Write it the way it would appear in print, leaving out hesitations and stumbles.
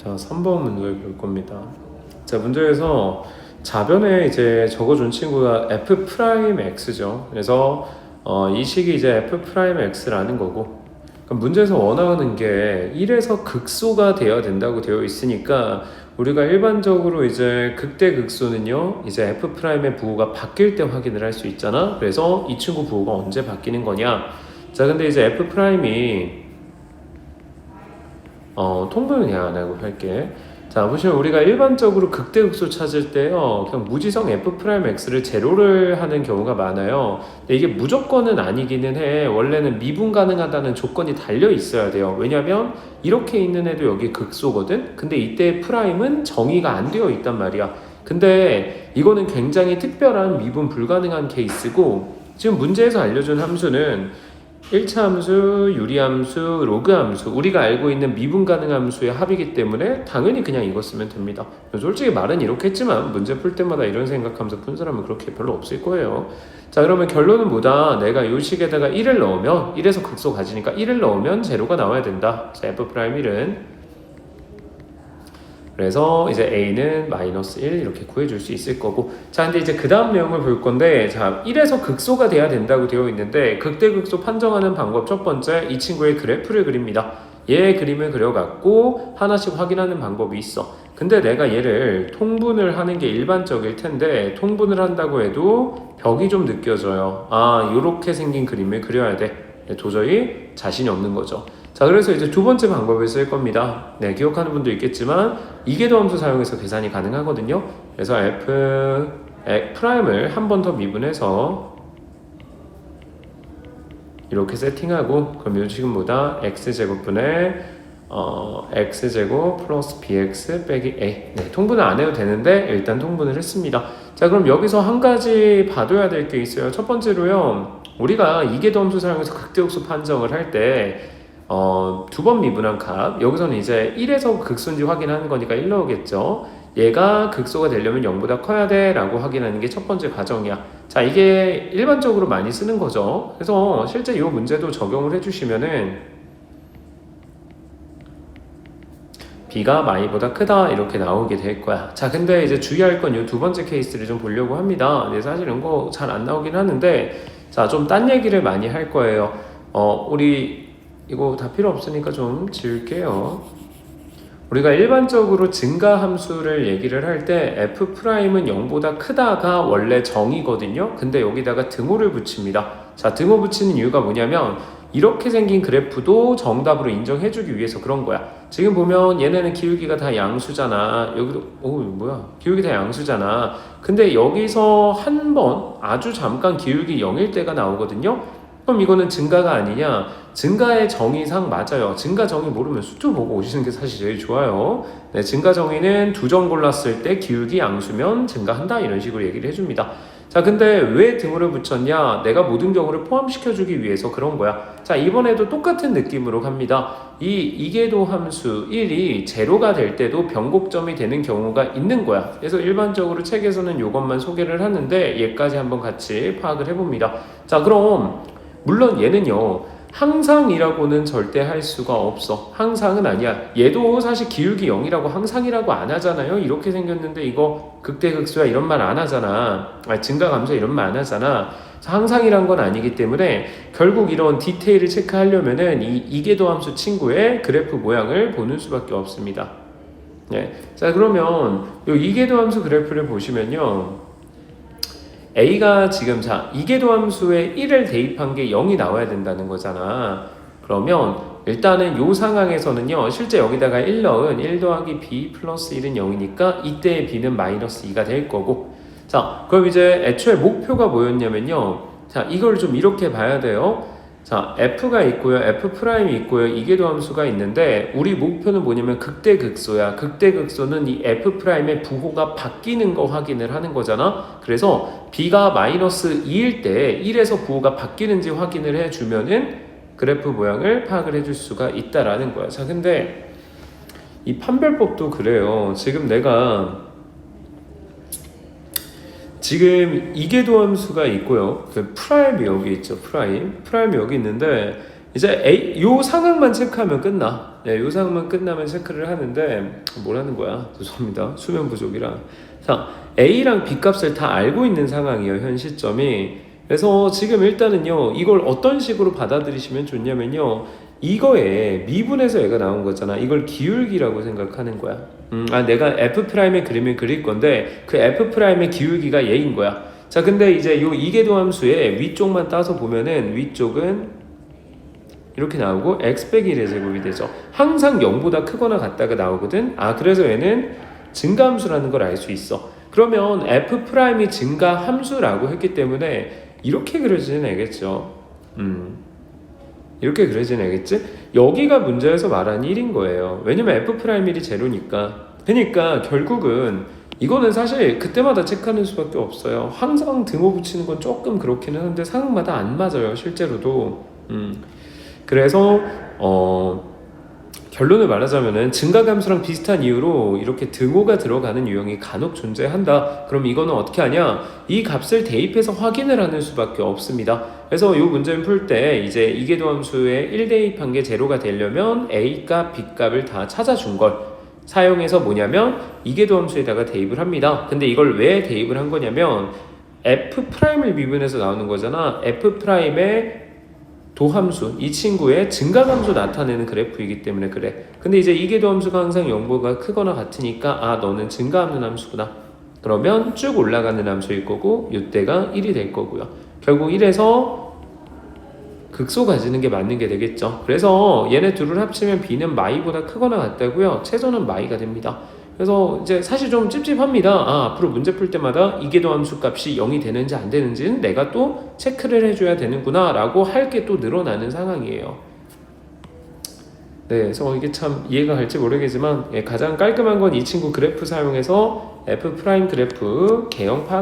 자, 3번 문제를 볼 겁니다. 자, 문제에서 좌변에 이제 적어준 친구가 f 프라임 x죠. 그래서 이 식이 이제 f 프라임 x라는 거고, 그럼 문제에서 원하는 게 1에서 극소가 되어야 된다고 되어 있으니까 우리가 일반적으로 이제 극대 극소는요, 이제 f 프라임의 부호가 바뀔 때 확인을 할 수 있잖아. 그래서 이 친구 부호가 언제 바뀌는 거냐? 자, 근데 이제 f 프라임이 통분은 그냥 안 하고 할게. 자, 보시면 우리가 일반적으로 극대극소 찾을 때요, 그냥 무지성 f'(x를 제로를 하는 경우가 많아요. 근데 이게 무조건은 아니기는 해. 원래는 미분 가능하다는 조건이 달려 있어야 돼요. 왜냐면 이렇게 있는 애도 여기 극소거든. 근데 이때 프라임은 정의가 안 되어 있단 말이야. 근데 이거는 굉장히 특별한 미분 불가능한 케이스고, 지금 문제에서 알려준 함수는 1차 함수, 유리함수, 로그함수, 우리가 알고 있는 미분 가능 함수의 합이기 때문에 당연히 그냥 이거 쓰면 됩니다. 솔직히 말은 이렇게 했지만 문제 풀 때마다 이런 생각하면서 푼 사람은 그렇게 별로 없을 거예요. 자, 그러면 결론은 뭐다? 내가 이 식에다가 1을 넣으면 1에서 극소 가지니까 1을 넣으면 제로가 나와야 된다. 자, f'1은 그래서 이제 a는 마이너스 1 이렇게 구해줄 수 있을 거고, 자, 근데 이제 그 다음 내용을 볼 건데, 자, 1에서 극소가 돼야 된다고 되어 있는데 극대극소 판정하는 방법 첫 번째, 이 친구의 그래프를 그립니다. 얘 그림을 그려갖고 하나씩 확인하는 방법이 있어. 근데 내가 얘를 통분을 하는 게 일반적일 텐데 통분을 한다고 해도 벽이 좀 느껴져요. 아, 요렇게 생긴 그림을 그려야 돼. 도저히 자신이 없는 거죠. 자, 그래서 이제 두 번째 방법을 쓸 겁니다. 네, 기억하는 분도 있겠지만 이계도 함수 사용해서 계산이 가능하거든요. 그래서 f 프라임을 한 번 더 미분해서 이렇게 세팅하고, 그럼 이 식은보다 x제곱분의 x제곱 플러스 bx 빼기 a. 네, 통분을 안 해도 되는데 일단 통분을 했습니다. 자, 그럼 여기서 한 가지 봐둬야 될 게 있어요. 첫 번째로요, 우리가 이계도 함수 사용해서 극대극소 판정을 할때 두 번 미분한 값, 여기서는 이제 1에서 극소인지 확인하는 거니까 1 나오겠죠. 얘가 극소가 되려면 0보다 커야 돼 라고 확인하는 게 첫 번째 과정이야. 자, 이게 일반적으로 많이 쓰는 거죠. 그래서 실제 이 문제도 적용을 해주시면은 b가 마이보다 크다 이렇게 나오게 될 거야. 자, 근데 이제 주의할 건 이 두 번째 케이스를 좀 보려고 합니다. 근데 사실 이런 거 잘 안 나오긴 하는데, 자, 좀 딴 얘기를 많이 할 거예요. 우리 이거 다 필요 없으니까 좀 지울게요. 우리가 일반적으로 증가 함수를 얘기를 할 때 f'은 0보다 크다가 원래 정의거든요. 근데 여기다가 등호를 붙입니다. 자, 등호 붙이는 이유가 뭐냐면 이렇게 생긴 그래프도 정답으로 인정해주기 위해서 그런 거야. 지금 보면 얘네는 기울기가 다 양수잖아. 여기도 뭐야, 기울기 다 양수잖아. 근데 여기서 한 번 아주 잠깐 기울기 0일 때가 나오거든요. 그럼 이거는 증가가 아니냐? 증가의 정의상 맞아요. 증가 정의 모르면 수투 보고 오시는 게 사실 제일 좋아요. 네, 증가 정의는 두 점 골랐을 때 기울기 양수면 증가한다, 이런 식으로 얘기를 해줍니다. 자, 근데 왜 등호를 붙였냐? 내가 모든 경우를 포함시켜주기 위해서 그런 거야. 자, 이번에도 똑같은 느낌으로 갑니다. 이계도 함수 1이 제로가 될 때도 변곡점이 되는 경우가 있는 거야. 그래서 일반적으로 책에서는 이것만 소개를 하는데 얘까지 한번 같이 파악을 해봅니다. 자, 그럼 물론 얘는요, 항상이라고는 절대 할 수가 없어. 항상은 아니야. 얘도 사실 기울기 0이라고 항상이라고 안 하잖아요. 이렇게 생겼는데 이거 극대극소야 이런 말 안 하잖아. 증가감소 이런 말 안 하잖아. 항상이란 건 아니기 때문에 결국 이런 디테일을 체크하려면은 이계도 함수 친구의 그래프 모양을 보는 수밖에 없습니다. 네. 자, 그러면 이 이계도 함수 그래프를 보시면요, A가 지금, 자, 이계도 함수에 1을 대입한 게 0이 나와야 된다는 거잖아. 그러면 일단은 이 상황에서는요, 실제 여기다가 1 넣은 1 더하기 b 플러스 1은 0이니까 이때의 b는 마이너스 2가 될 거고, 자, 그럼 이제 애초에 목표가 뭐였냐면요, 자, 이걸 좀 이렇게 봐야 돼요. 자, f가 있고요, f'이 있고요, 이계도 함수가 있는데 우리 목표는 뭐냐면 극대극소야. 극대극소는 이 f'의 부호가 바뀌는 거 확인을 하는 거잖아. 그래서 b가 마이너스 2일 때 1에서 부호가 바뀌는지 확인을 해주면은 그래프 모양을 파악을 해줄 수가 있다라는 거야. 자, 근데 이 판별법도 그래요. 지금 내가 지금 이계도 함수가 있고요. 그 프라임이 여기 있죠. 프라임이 여기 있는데 이제 요 상황만 체크하면 끝나. 네, 요 사항만 끝나면 체크를 하는데 뭐라는 거야? 죄송합니다. 수면 부족이라. 자, A랑 B 값을 다 알고 있는 상황이에요. 현 시점이. 그래서 지금 일단은요, 이걸 어떤 식으로 받아들이시면 좋냐면요, 이거에 미분에서 얘가 나온 거잖아. 이걸 기울기라고 생각하는 거야. 내가 F'의 그림을 그릴 건데 그 F'의 기울기가 얘인 거야. 자, 근데 이제 요 이계도 함수의 위쪽만 따서 보면은 위쪽은 이렇게 나오고 x 빼기 1의 제곱이 되죠. 항상 0보다 크거나 같다가 나오거든. 그래서 얘는 증가함수라는 걸 알 수 있어. 그러면 f'이 증가함수라고 했기 때문에 이렇게 그려지는 애겠죠. 이렇게 그려지는 애겠지? 여기가 문제에서 말하는 1인 거예요. 왜냐면 f'1이 제로니까. 그러니까 결국은 이거는 사실 그때마다 체크하는 수밖에 없어요. 항상 등호 붙이는 건 조금 그렇기는 한데 상황마다 안 맞아요. 실제로도. 그래서 결론을 말하자면은 증가감수랑 비슷한 이유로 이렇게 등호가 들어가는 유형이 간혹 존재한다. 그럼 이거는 어떻게 하냐? 이 값을 대입해서 확인을 하는 수밖에 없습니다. 그래서 이 문제를 풀 때 이제 이계도함수에 1 대입한 게 제로가 되려면 A 값, B 값을 다 찾아준 걸 사용해서 뭐냐면 이계도함수에다가 대입을 합니다. 근데 이걸 왜 대입을 한 거냐면 F'을 미분해서 나오는 거잖아. F'의 도함수, 이 친구의 증가함수 나타내는 그래프이기 때문에 그래. 근데 이제 이계도함수가 항상 0보다 크거나 같으니까 너는 증가하는 함수구나. 그러면 쭉 올라가는 함수일 거고 이때가 1이 될 거고요. 결국 1에서 극소 가지는 게 맞는 게 되겠죠. 그래서 얘네 둘을 합치면 b는 마이보다 크거나 같다고요. 최소는 마이가 됩니다. 그래서 이제 사실 좀 찝찝합니다. 앞으로 문제 풀 때마다 이계도 함수 값이 0이 되는지 안 되는지는 내가 또 체크를 해줘야 되는구나 라고 할 게 또 늘어나는 상황이에요. 네, 그래서 이게 참 이해가 갈지 모르겠지만 가장 깔끔한 건 이 친구 그래프 사용해서 F' 그래프 개형 파악